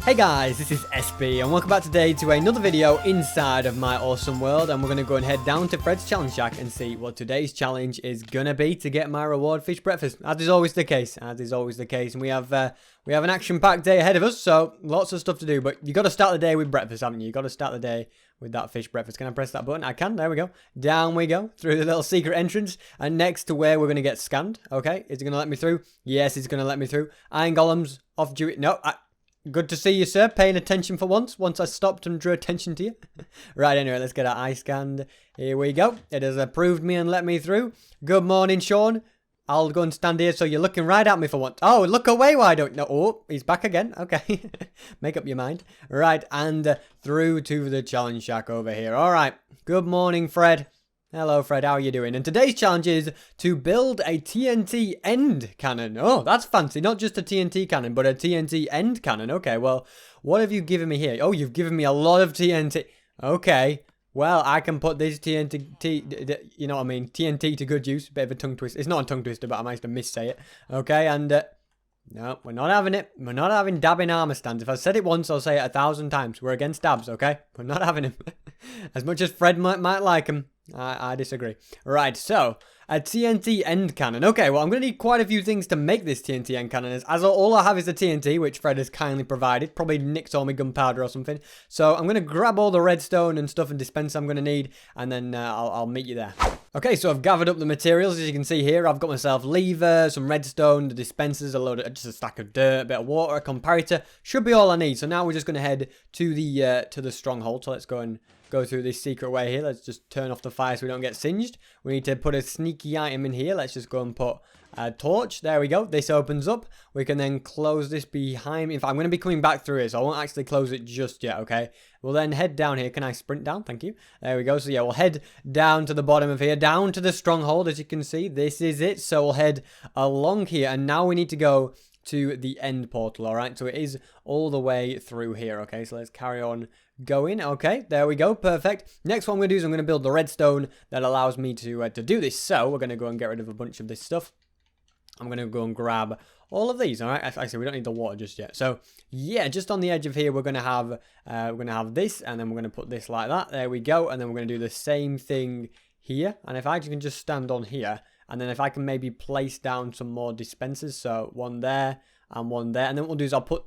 Hey guys, this is SB and welcome back today to another video inside of my awesome world, and we're going to go and head down to Fred's challenge shack and see what today's challenge is going to be to get my reward fish breakfast, as is always the case, and we have an action-packed day ahead of us, so lots of stuff to do, but you got to start the day with breakfast, haven't you? You got to start the day with that fish breakfast. Can I press that button? I can. There we go. Down we go through the little secret entrance and next to where we're going to get scanned. Okay, is it going to let me through? Yes, it's going to let me through. Iron golems off duty. No, good to see you, sir. Paying attention for once I stopped and drew attention to you. Right, anyway, let's get our eye scanned. Here we go. It has approved me and let me through. Good morning, Sean. I'll go and stand here so you're looking right at me for once. Oh, look away, why don't you? No, oh, he's back again. Okay. Make up your mind. Right, and through to the challenge shack over here. All right. Good morning, Fred. Hello, Fred. How are you doing? And today's challenge is to build a TNT end cannon. Oh, that's fancy. Not just a TNT cannon, but a TNT end cannon. Okay, well, what have you given me here? Oh, you've given me a lot of TNT. Okay. Well, I can put this TNT, you know what I mean, TNT to good use. Bit of a tongue twister. It's not a tongue twister, but I managed to missay it. Okay, and no, we're not having it. We're not having dabbing armor stands. If I said it once, I'll say it 1,000 times. We're against dabs, okay? We're not having him. As much as Fred might like him, I disagree. Right, so a TNT end cannon. Okay, well, I'm going to need quite a few things to make this TNT end cannon. As all I have is the TNT, which Fred has kindly provided. Probably nicked all my gunpowder or something. So I'm going to grab all the redstone and stuff and dispenser I'm going to need, and then I'll meet you there. Okay, so I've gathered up the materials. As you can see here, I've got myself lever, some redstone, the dispensers, just a stack of dirt, a bit of water, a comparator. Should be all I need. So now we're just going to head to the stronghold. So let's go and go through this secret way here. Let's just turn off the fire so we don't get singed. We need to put a sneaky item in here. Let's just go and put a torch. There we go. This opens up. We can then close this behind me. In fact, I'm going to be coming back through it, so I won't actually close it just yet, okay? We'll then head down here. Can I sprint down? Thank you. There we go. So yeah, we'll head down to the bottom of here, down to the stronghold, as you can see. This is it. So we'll head along here, and now we need to go to the end portal, all right? So it is all the way through here, okay? So let's carry on going. Okay, there we go. Perfect. Next one I'm going to do is I'm going to build the redstone that allows me to do this. So we're going to go and get rid of a bunch of this stuff. I'm going to go and grab all of these, all right? Actually, we don't need the water just yet. So yeah, just on the edge of here, we're going to have this, and then we're going to put this like that. There we go. And then we're going to do the same thing here. And if I can just stand on here, and then if I can maybe place down some more dispensers, so one there and one there, and then what we'll do is I'll put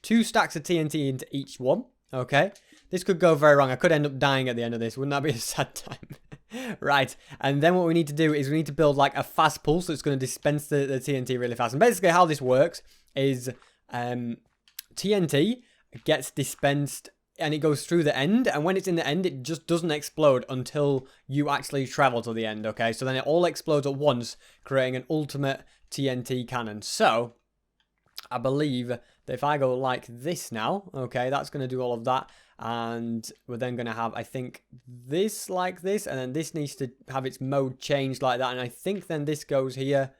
2 stacks of TNT into each one. Okay, this could go very wrong. I could end up dying at the end of this. Wouldn't that be a sad time? Right, and then what we need to do is we need to build like a fast pulse that's going to dispense the TNT really fast. And basically how this works is TNT gets dispensed and it goes through the end, and when it's in the end, it just doesn't explode until you actually travel to the end, okay? So then it all explodes at once, creating an ultimate TNT cannon. So I believe that if I go like this now, okay, that's going to do all of that. And we're then going to have, I think, this like this. And then this needs to have its mode changed like that. And I think then this goes here.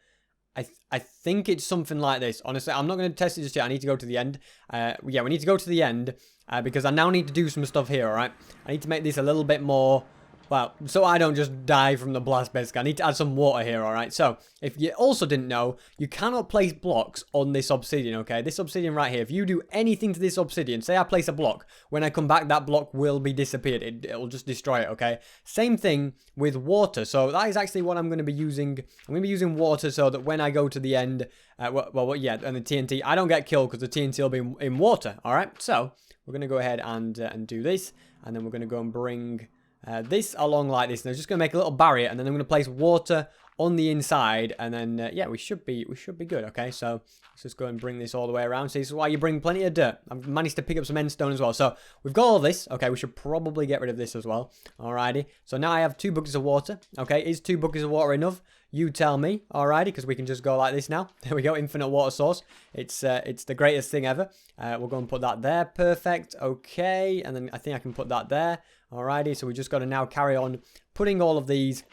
I think it's something like this. Honestly, I'm not going to test it just yet. I need to go to the end. Yeah, we need to go to the end because I now need to do some stuff here, all right? I need to make this a little bit more... Well, so I don't just die from the blast, basically. I need to add some water here, alright? So, if you also didn't know, you cannot place blocks on this obsidian, okay? This obsidian right here, if you do anything to this obsidian, say I place a block, when I come back, that block will be disappeared. It will just destroy it, okay? Same thing with water. So, that is actually what I'm going to be using. I'm going to be using water so that when I go to the end, yeah, and the TNT, I don't get killed because the TNT will be in water, alright? So, we're going to go ahead and do this, and then we're going to go and bring... this along like this, and I'm just going to make a little barrier, and then I'm going to place water on the inside, and then yeah, we should be good. Okay, so let's just go and bring this all the way around. See, this is why you bring plenty of dirt. I've managed to pick up some end stone as well, so we've got all this. Okay, we should probably get rid of this as well. Alrighty, so now I have 2 buckets of water. Okay, is 2 buckets of water enough? You tell me. Alrighty, because we can just go like this now. There we go, infinite water source. It's the greatest thing ever. We'll go and put that there. Perfect. Okay, and then I think I can put that there. Alrighty, so we just got to now carry on putting all of these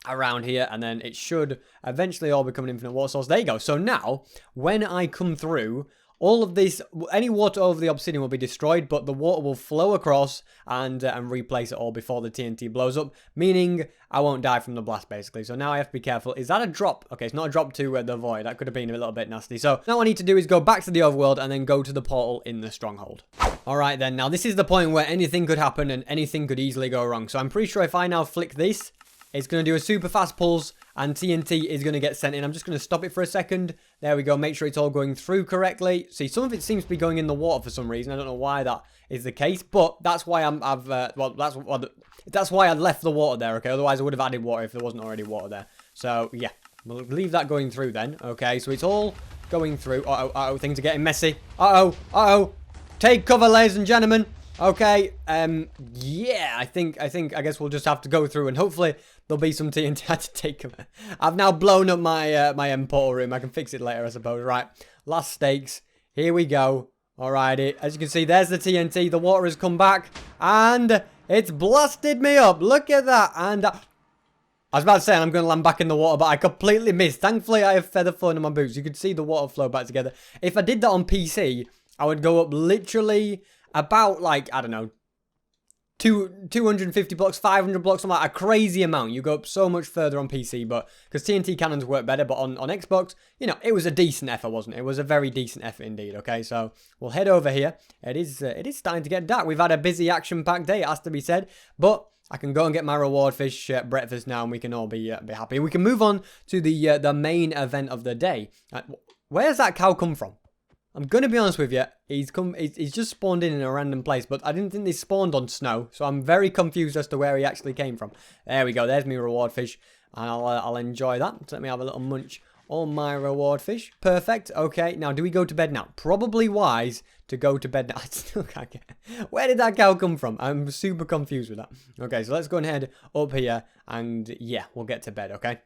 around here, and then it should eventually all become an infinite water source. There you go. So now, when I come through, all of this, any water over the obsidian will be destroyed, but the water will flow across and replace it all before the TNT blows up, meaning I won't die from the blast, basically. So now I have to be careful. Is that a drop? Okay, it's not a drop to the void. That could have been a little bit nasty. So now what I need to do is go back to the overworld and then go to the portal in the stronghold. All right, then. Now, this is the point where anything could happen and anything could easily go wrong. So I'm pretty sure if I now flick this, it's going to do a super fast pulse and TNT is going to get sent in. I'm just going to stop it for a second. There we go. Make sure it's all going through correctly. See, some of it seems to be going in the water for some reason. I don't know why that is the case, but that's why that's why I left the water there, okay? Otherwise, I would have added water if there wasn't already water there. So, yeah, we'll leave that going through then, okay? So it's all going through. Uh-oh, things are getting messy. Uh-oh. Take cover, ladies and gentlemen. Okay, yeah, I guess we'll just have to go through and hopefully there'll be some TNT to take cover. I've now blown up my my M portal room. I can fix it later, I suppose. Right, last stakes. Here we go. Alrighty, as you can see, there's the TNT. The water has come back and it's blasted me up. Look at that. And I was about to say I'm going to land back in the water, but I completely missed. Thankfully, I have feather flowing in my boots. You could see the water flow back together. If I did that on PC, I would go up literally about, like, I don't know, 250 blocks, 500 blocks, something like a crazy amount. You go up so much further on PC, but because TNT cannons work better, but on Xbox, you know, it was a decent effort, wasn't it? It was a very decent effort indeed, okay? So we'll head over here. It is starting to get dark. We've had a busy action-packed day, it has to be said, but I can go and get my reward fish breakfast now, and we can all be happy. We can move on to the main event of the day. Where's that cow come from? I'm going to be honest with you, he's just spawned in a random place, but I didn't think they spawned on snow, so I'm very confused as to where he actually came from. There we go, there's my reward fish, and I'll enjoy that. So let me have a little munch on my reward fish. Perfect, okay, now do we go to bed now? Probably wise to go to bed now. I still can't get... Where did that cow come from? I'm super confused with that. Okay, so let's go and head up here, and yeah, we'll get to bed, okay?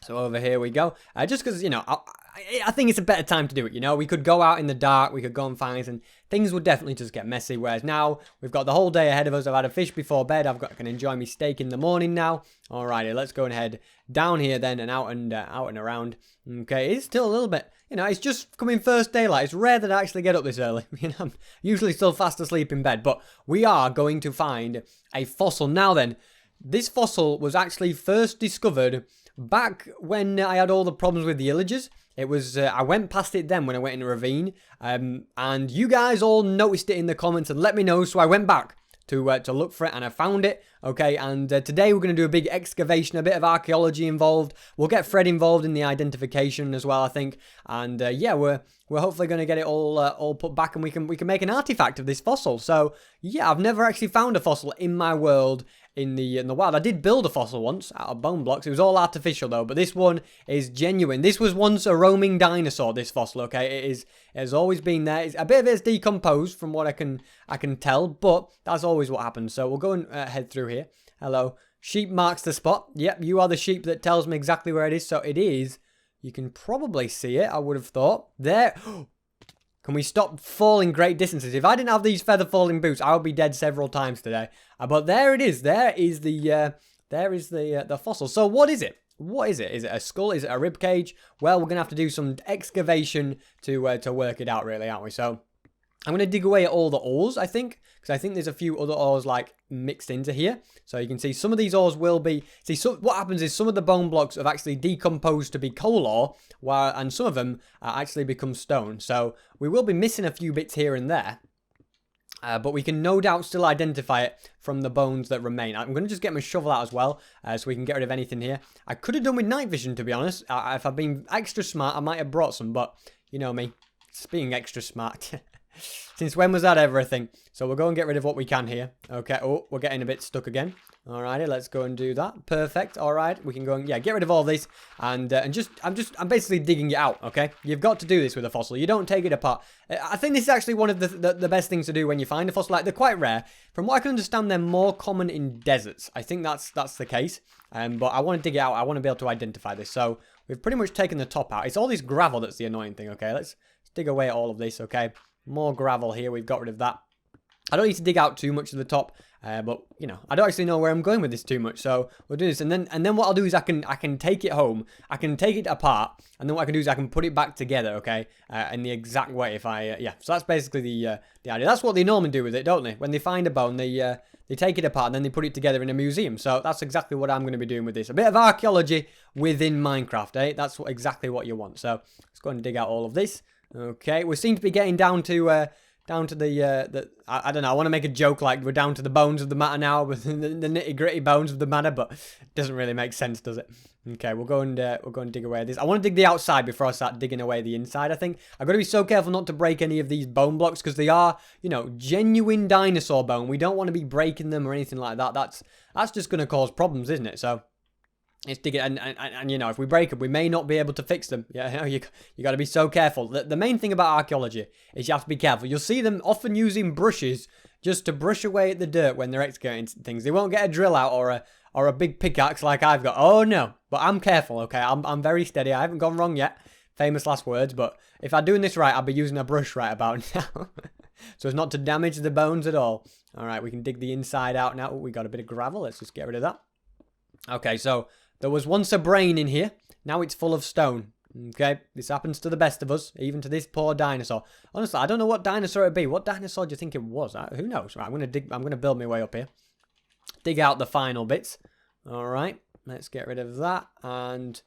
So over here we go. Just because, you know, I think it's a better time to do it, you know. We could go out in the dark, we could go and find this, and things would definitely just get messy. Whereas now, we've got the whole day ahead of us. I've had a fish before bed. I can enjoy my steak in the morning now. Alrighty, let's go and head down here then and out and around. Okay, it's still a little bit, you know, it's just coming first daylight. It's rare that I actually get up this early. You know, I'm usually still fast asleep in bed. But we are going to find a fossil. Now then, this fossil was actually first discovered back when I had all the problems with the illagers. It was, I went past it then when I went in a ravine, and you guys all noticed it in the comments and let me know, so I went back to look for it, and I found it, okay, and today we're going to do a big excavation, a bit of archaeology involved. We'll get Fred involved in the identification as well, I think, and yeah, we're hopefully going to get it all put back, and we can make an artifact of this fossil. So yeah, I've never actually found a fossil in my world in the wild. I did build a fossil once out of bone blocks. It was all artificial though, but this one is genuine. This was once a roaming dinosaur, this fossil, okay? It has always been there. It's, a bit of it's decomposed from what I can tell, but that's always what happens. So we'll go and head through here. Hello. Sheep marks the spot. Yep, you are the sheep that tells me exactly where it is. So it is. You can probably see it, I would have thought. There. Can we stop falling great distances? If I didn't have these feather falling boots, I would be dead several times today. But there it is. There is the fossil. So what is it? What is it? Is it a skull? Is it a rib cage? Well, we're gonna have to do some excavation to work it out, really, aren't we? So I'm gonna dig away at all the ores, I think, because I think there's a few other ores like mixed into here. So you can see some of these ores will be... See, so what happens is some of the bone blocks have actually decomposed to be coal ore, and some of them actually become stone. So we will be missing a few bits here and there. But we can no doubt still identify it from the bones that remain. I'm going to just get my shovel out as well, so we can get rid of anything here. I could have done with night vision, to be honest. If I'd been extra smart, I might have brought some, but you know me. It's being extra smart. Since when was that ever a thing? So we'll go and get rid of what we can here. Okay, oh, we're getting a bit stuck again. Alrighty, let's go and do that. Perfect. Alright, we can go and, yeah, get rid of all this. And I'm basically digging it out, okay? You've got to do this with a fossil. You don't take it apart. I think this is actually one of the best things to do when you find a fossil. Like, they're quite rare. From what I can understand, they're more common in deserts. I think that's the case. But I want to dig it out. I want to be able to identify this. So we've pretty much taken the top out. It's all this gravel that's the annoying thing, okay? Let's dig away at all of this, okay? More gravel here. We've got rid of that. I don't need to dig out too much to the top, but you know, I don't actually know where I'm going with this too much, so we'll do this, and then what I'll do is I can take it home, I can take it apart, and then what I can do is I can put it back together, okay, in the exact way. If I yeah, so that's basically the idea. That's what they normally do with it, don't they? When they find a bone, they take it apart and then they put it together in a museum. So that's exactly what I'm going to be doing with this. A bit of archaeology within Minecraft, eh? That's exactly what you want. So let's go and dig out all of this. Okay, we seem to be getting down to the I don't know, I want to make a joke like we're down to the bones of the matter now, with the nitty gritty bones of the matter, but it doesn't really make sense, does it? Okay, we'll go and dig away at this. I want to dig the outside before I start digging away the inside, I think. I've got to be so careful not to break any of these bone blocks, because they are, you know, genuine dinosaur bone. We don't want to be breaking them or anything like that. That's just going to cause problems, isn't it? So let's dig it, and you know, if we break them, we may not be able to fix them. Yeah, you got to be so careful. The main thing about archaeology is you have to be careful. You'll see them often using brushes just to brush away at the dirt when they're excavating things. They won't get a drill out or a big pickaxe like I've got. Oh no, but I'm careful, okay? I'm very steady. I haven't gone wrong yet. Famous last words, but if I'm doing this right, I'll be using a brush right about now. So as not to damage the bones at all. All right, we can dig the inside out now. Oh, we got a bit of gravel. Let's just get rid of that. Okay, so there was once a brain in here. Now it's full of stone. Okay, this happens to the best of us, even to this poor dinosaur. Honestly, I don't know what dinosaur it'd be. What dinosaur do you think it was? Who knows? Right, I'm gonna build my way up here. Dig out the final bits. All right, let's get rid of that, and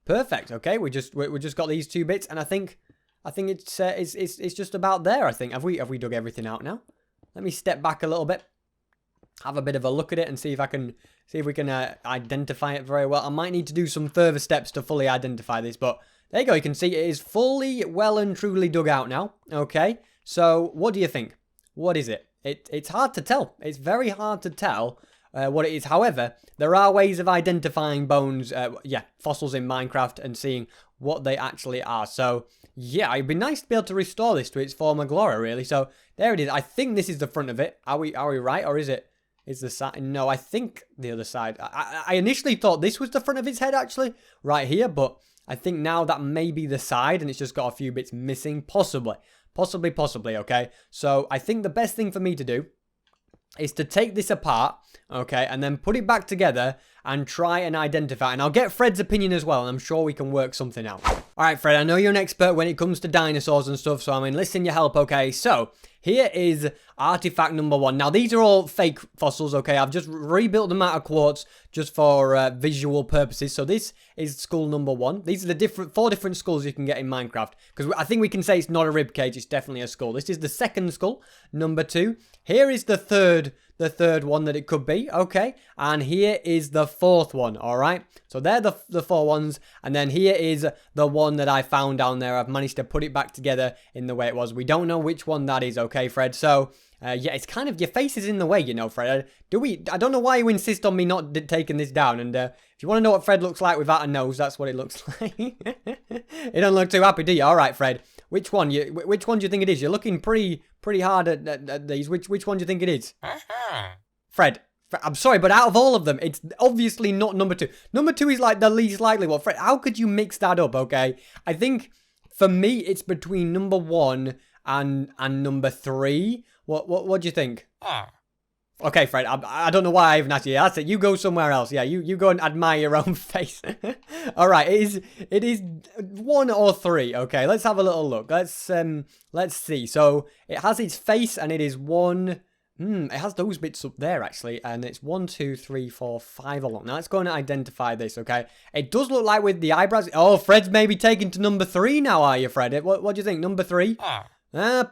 perfect. Okay, we just got these two bits, and I think it's just about there. I think have we dug everything out now? Let me step back a little bit, have a bit of a look at it, and see if we can identify it very well. I might need to do some further steps to fully identify this, but there you go. You can see it is fully, well and truly dug out now. Okay, so what do you think? What is it? It's hard to tell. It's very hard to tell what it is. However, there are ways of identifying bones, fossils in Minecraft, and seeing what they actually are. So yeah, it'd be nice to be able to restore this to its former glory, really. So there it is. I think this is the front of it. Are we right, or is it? Is the side? No, I think the other side. I initially thought this was the front of its head, actually, right here, but I think now that may be the side, and it's just got a few bits missing, possibly, okay? So I think the best thing for me to do is to take this apart, okay, and then put it back together and try and identify. And I'll get Fred's opinion as well, and I'm sure we can work something out. All right, Fred, I know you're an expert when it comes to dinosaurs and stuff, so I'm enlisting your help, okay? So here is artifact number 1. Now, these are all fake fossils, okay? I've just rebuilt them out of quartz just for visual purposes. So this is skull number 1. These are the 4 different skulls you can get in Minecraft, because I think we can say it's not a rib cage, it's definitely a skull. This is the second skull, number 2. Here is the third one that it could be, okay? And here is the 4th one, all right? So they're the 4 ones, and then here is the one that I found down there. I've managed to put it back together in the way it was. We don't know which one that is, okay, Fred? So yeah, it's kind of, your face is in the way, you know, Fred. I don't know why you insist on me not taking this down, and if you want to know what Fred looks like without a nose, that's what it looks like. You don't look too happy, do you? All right, Fred. Which one do you think it is? You're looking pretty hard at these. Which one do you think it is? Fred, I'm sorry, but out of all of them, it's obviously not number 2. Number 2 is like the least likely one. Fred, how could you mix that up, okay? I think, for me, it's between number 1 and number 3. What do you think? Okay, Fred, I don't know why I even asked you. That's it. You go somewhere else. Yeah, you go and admire your own face. All right, it is 1 or 3. Okay, let's have a little look. Let's see. So it has its face, and it is 1. It has those bits up there, actually, and it's 1, 2, 3, 4, 5 along. Now let's go and identify this. Okay, it does look like with the eyebrows. Oh, Fred's maybe taken to number 3 now, are you, Fred? What do you think? Number 3?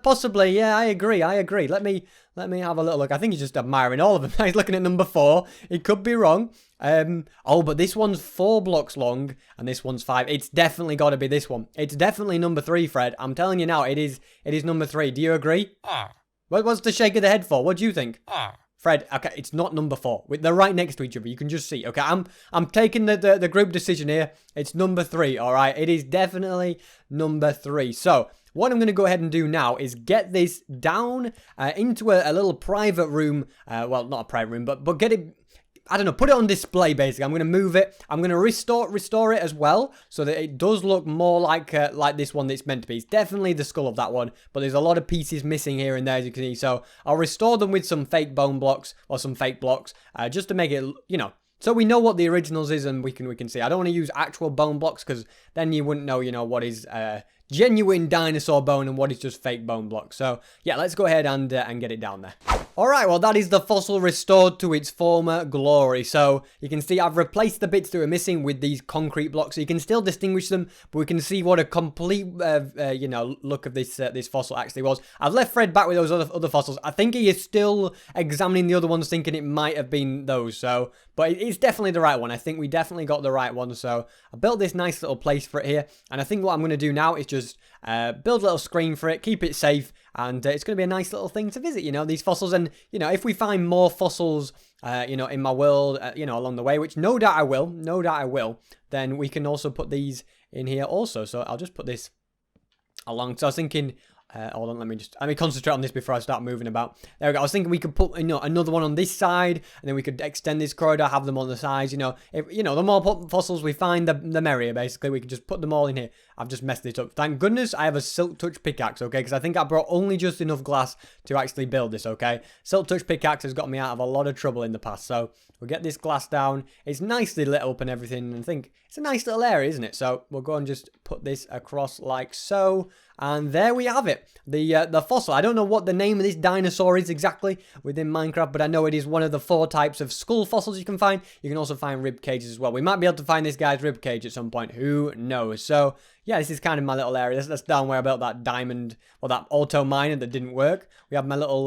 Possibly, yeah, I agree. Let me have a little look. I think he's just admiring all of them. He's looking at number 4. He could be wrong. But this one's 4 blocks long, and this one's 5. It's definitely got to be this one. It's definitely number 3, Fred. I'm telling you now, it is number 3. Do you agree? What's the shake of the head for? What do you think? Fred, okay, it's not number 4. They're right next to each other. You can just see. Okay, I'm taking the group decision here. It's number 3, all right? It is definitely number 3. So what I'm going to go ahead and do now is get this down into a little private room. Well, not a private room, but get it I don't know, put it on display, basically. I'm going to move it. I'm going to restore it as well, so that it does look more like this one that it's meant to be. It's definitely the skull of that one, but there's a lot of pieces missing here and there, as you can see. So I'll restore them with some fake bone blocks, or some fake blocks, just to make it, you know, so we know what the originals is, and we can see. I don't want to use actual bone blocks, because then you wouldn't know, you know, what is genuine dinosaur bone and what is just fake bone blocks. So yeah, let's go ahead and get it down there. Alright, well that is the fossil restored to its former glory. So you can see I've replaced the bits that were missing with these concrete blocks. So you can still distinguish them, but we can see what a complete, you know, look of this this fossil actually was. I've left Fred back with those other fossils. I think he is still examining the other ones, thinking it might have been those. So, but it's definitely the right one. I think we definitely got the right one. So I built this nice little place for it here. And I think what I'm going to do now is just build a little screen for it, keep it safe. And it's going to be a nice little thing to visit, you know, these fossils. And, you know, if we find more fossils, you know, in my world, you know, along the way, which no doubt I will, then we can also put these in here also. So I'll just put this along. So I was thinking, hold on, let me concentrate on this before I start moving about. There we go. I was thinking we could put, you know, another one on this side, and then we could extend this corridor, have them on the sides. You know, if you know, the more fossils we find, the merrier. Basically, we can just put them all in here. I've just messed this up. Thank goodness I have a silk touch pickaxe, okay? Because I think I brought only just enough glass to actually build this, okay? Silk touch pickaxe has got me out of a lot of trouble in the past. So we'll get this glass down. It's nicely lit up and everything. And I think it's a nice little area, isn't it? So we'll go and just put this across like so. And there we have it. The fossil. I don't know what the name of this dinosaur is exactly within Minecraft, but I know it is one of the 4 types of skull fossils you can find. You can also find rib cages as well. We might be able to find this guy's rib cage at some point. Who knows? So yeah, this is kind of my little area. That's down where I built that diamond, or that auto miner that didn't work. We have my little,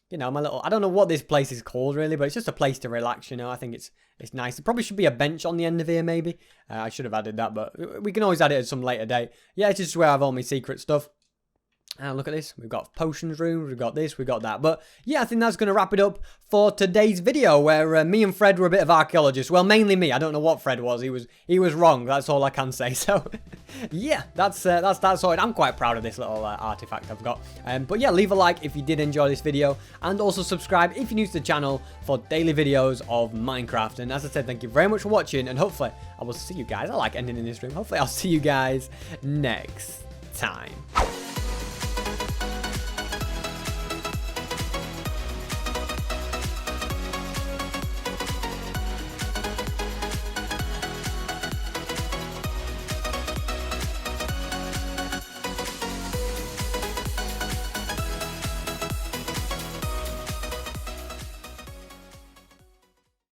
you know, I don't know what this place is called really, but it's just a place to relax, you know. I think it's nice. There probably should be a bench on the end of here, maybe. I should have added that, but we can always add it at some later date. Yeah, it's just where I have all my secret stuff. And look at this. We've got potions room. We've got this. We've got that. But yeah, I think that's going to wrap it up for today's video, where me and Fred were a bit of archaeologists. Well, mainly me. I don't know what Fred was. He was wrong. That's all I can say. So yeah, that's sorted. I'm quite proud of this little artifact I've got. But yeah, leave a like if you did enjoy this video, and also subscribe if you're new to the channel for daily videos of Minecraft. And as I said, thank you very much for watching, and hopefully I will see you guys. I like ending in this room. Hopefully I'll see you guys next time.